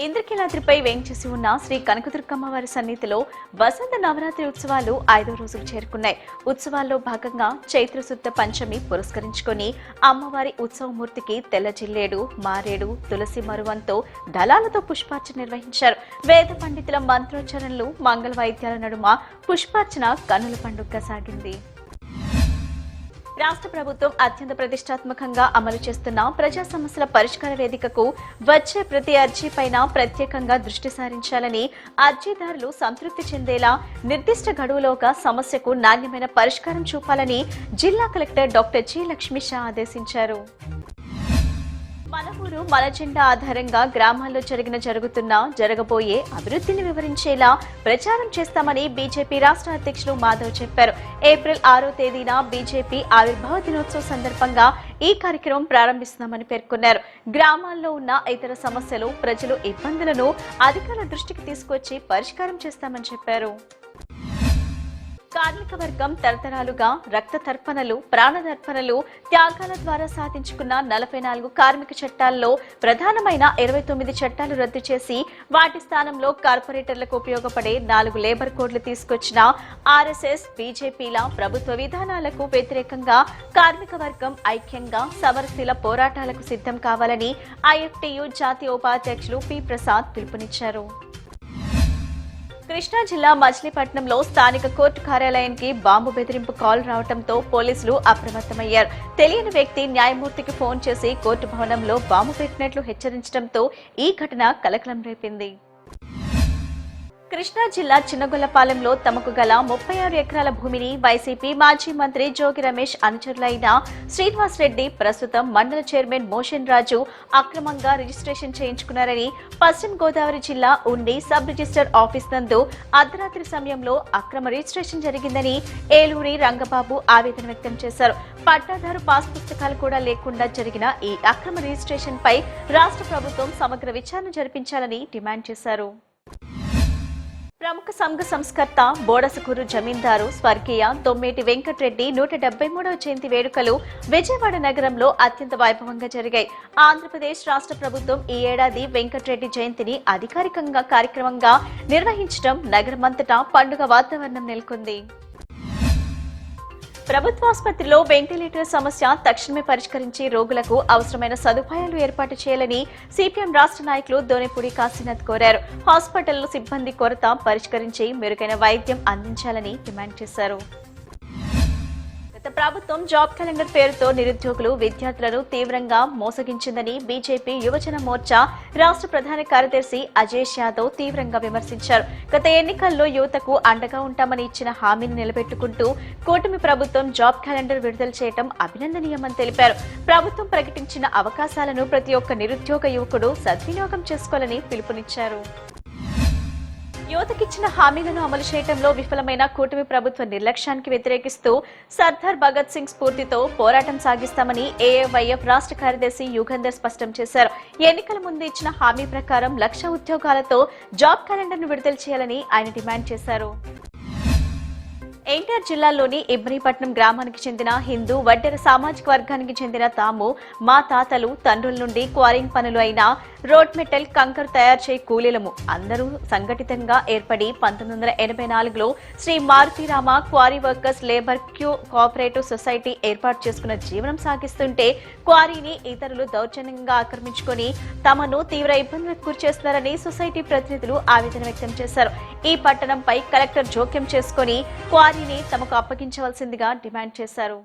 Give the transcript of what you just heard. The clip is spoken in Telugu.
ఇంద్రకీలాద్రిపై వేంచేసి ఉన్న శ్రీ కనకదుర్గమ్మ వారి సన్నిధిలో వసంత నవరాత్రి ఉత్సవాలు 5వ రోజుకు చేరుకున్నాయి. ఉత్సవాల్లో భాగంగా చైత్రశుద్ధ పంచమి పురస్కరించుకొని అమ్మవారి ఉత్సవమూర్తికి తెల్ల జిల్లేడు, మారేడు, తులసి మరువంతో దళాలతో పుష్పార్చన నిర్వహించారు. వేద పండితుల మంత్రోచ్చరణలు, మంగళ వాయిద్యాల నడుమ పుష్పార్చన కన్నుల పండుగగా సాగింది. రాష్ట్ర ప్రభుత్వం అత్యంత ప్రతిష్టాత్మకంగా అమలు చేస్తున్న ప్రజా సమస్యల పరిష్కార వేదికకు వచ్చే ప్రతి అర్జీపైన ప్రత్యేకంగా దృష్టి సారించాలని, అర్జీదారులు సంతృప్తి చెందేలా నిర్దిష్ట గడువులోగా సమస్యకు నాణ్యమైన పరిష్కారం చూపాలని జిల్లా collector doctor G. Lakshmi Shah ఆదేశించారు. మన ఊరు మన జెండా ఆధారంగా గ్రామాల్లో జరగబోయే అభివృద్ధిని వివరించేలా ప్రచారం చేస్తామని బీజేపీ రాష్ట్ర అధ్యక్షులు మాధవ్ చెప్పారు. ఏప్రిల్ 6వ తేదీన బీజేపీ ఆవిర్భావ దినోత్సవం సందర్భంగా ఈ కార్యక్రమం ప్రారంభిస్తున్నామని పేర్కొన్నారు. గ్రామాల్లో ఉన్న ఇతర సమస్యలు, ప్రజలు ఇబ్బందులను అధికారుల దృష్టికి తీసుకొచ్చి పరిష్కారం చేస్తామని చెప్పారు. కార్మిక వర్గం తరతరాలుగా రక్త తర్పణలు, ప్రాణదర్పణలు, త్యాగాల ద్వారా సాధించుకున్న 44 కార్మిక చట్టాల్లో ప్రధానమైన 29 చట్టాలు రద్దు చేసి వాటి స్థానంలో కార్పొరేటర్లకు ఉపయోగపడే 4 లేబర్ కోడ్లు తీసుకొచ్చిన ఆర్ఎస్ఎస్, బీజేపీల ప్రభుత్వ విధానాలకు వ్యతిరేకంగా కార్మిక వర్గం ఐక్యంగా సమరశీల పోరాటాలకు సిద్ధం కావాలని ఐఎఫ్టియు జాతీయ ఉపాధ్యక్షులు పి. ప్రసాద్ పిలుపునిచ్చారు. కృష్ణా జిల్లా మచిలీపట్నంలో స్థానిక కోర్టు కార్యాలయానికి బాంబు బెదిరింపు కాల్ రావడంతో పోలీసులు అప్రమత్తమయ్యారు. తెలియని వ్యక్తి న్యాయమూర్తికి ఫోన్ చేసి కోర్టు భవనంలో బాంబు పెట్టినట్లు హెచ్చరించడంతో ఈ ఘటన కలకలం రేపింది. కృష్ణా జిల్లా చిన్నగొల్లపాలెంలో తమకు గల 36 ఎకరాల భూమిని వైసీపీ మాజీ మంత్రి జోగి రమేష్ అనుచరులైన శ్రీనివాస్ రెడ్డి, ప్రస్తుతం మండల చైర్మన్ మోషన్ రాజు అక్రమంగా రిజిస్ట్రేషన్ చేయించుకున్నారని పశ్చిమ గోదావరి జిల్లా ఉండి సబ్ రిజిస్టర్ ఆఫీస్ నందు అర్ధరాత్రి సమయంలో అక్రమ రిజిస్ట్రేషన్ జరిగిందని ఏలూరి రంగబాబు ఆవేదన వ్యక్తం చేశారు. పట్టాదారు పాస్ పుస్తకాలు కూడా లేకుండా జరిగిన ఈ అక్రమ రిజిస్ట్రేషన్ పై రాష్ట్ర ప్రభుత్వం సమగ్ర విచారణ జరిపించాలని డిమాండ్ చేశారు. ప్రముఖ సంఘ సంస్కర్త, బోడసకూరు జమీందారు స్వర్గీయ తొమ్మేటి వెంకటరెడ్డి 173వ జయంతి వేడుకలు విజయవాడ నగరంలో అత్యంత వైభవంగా జరిగాయి. ఆంధ్రప్రదేశ్ రాష్ట్ర ప్రభుత్వం ఈ ఏడాది వెంకటరెడ్డి జయంతిని అధికారికంగా కార్యక్రమంగా నిర్వహించడం నగరమంతటా పండుగ వాతావరణం నెలకొంది. ప్రభుత్వాసుపత్రిలో వెంటిలేటర్ సమస్య తక్షణమే పరిష్కరించి రోగులకు అవసరమైన సదుపాయాలు ఏర్పాటు చేయాలని సిపిఎం రాష్ట్ర నాయకులు దోనేపూడి కాశీనాథ్ కోరారు. హాస్పిటల్లో సిబ్బంది కొరత పరిష్కరించి మెరుగైన వైద్యం అందించాలని డిమాండ్ చేశారు. ప్రభుత్వం జాబ్ క్యాలెండర్ పేరుతో నిరుద్యోగులు, విద్యార్థులను తీవ్రంగా మోసగించిందని బీజేపీ యువజన మోర్చా రాష్ట్ర ప్రధాన కార్యదర్శి అజేష్ యాదవ్ తీవ్రంగా విమర్శించారు. గత ఎన్నికల్లో యువతకు అండగా ఉంటామని ఇచ్చిన హామీని నిలబెట్టుకుంటూ కూటమి ప్రభుత్వం జాబ్ క్యాలెండర్ విడుదల చేయడం అభినందనీయమని తెలిపారు. ప్రభుత్వం ప్రకటించిన అవకాశాలను ప్రతి ఒక్క నిరుద్యోగ యువకుడు సద్వినియోగం చేసుకోవాలని పిలుపునిచ్చారు. యువతకిచ్చిన హామీలను అమలు చేయడంలో విఫలమైన కూటమి ప్రభుత్వ నిర్లక్ష్యానికి వ్యతిరేకిస్తూ సర్దార్ భగత్ సింగ్ స్ఫూర్తితో పోరాటం సాగిస్తామని ఏఐవైఎఫ్ రాష్ట్ర కార్యదర్శి యుగంధర్ స్పష్టం చేశారు. ఎన్నికల ముందు ఇచ్చిన హామీ ప్రకారం 1,00,000 ఉద్యోగాలతో జాబ్ క్యాలెండర్ను విడుదల చేయాలని ఆయన డిమాండ్ చేశారు. ఎన్టీఆర్ జిల్లాలోని ఇబ్రహీపట్నం గ్రామానికి చెందిన హిందూ వడ్డెర సామాజిక వర్గానికి చెందిన తాము మా తాతలు తండ్రుల నుండి క్వారింగ్ పనులు అయిన రోడ్ మెటల్, కంకర్ తయారు చేయ కూలీలము అందరూ సంఘటితంగా ఏర్పడి 1984లో Shri Marutirama quarry workers labour cooperative society ఏర్పాటు చేసుకున్న జీవనం సాగిస్తుంటే క్వారీని ఇతరులు దౌర్జన్యంగా ఆక్రమించుకొని తమను తీవ్ర ఇబ్బందులకు గురిచేస్తున్నారని సొసైటీ ప్రతినిధులు ఆవేదన వ్యక్తం చేశారు. ఈ పట్టణంపై కలెక్టర్ జోక్యం చేసుకుని క్వారీని తమకు అప్పగించవలసిందిగా డిమాండ్ చేశారు.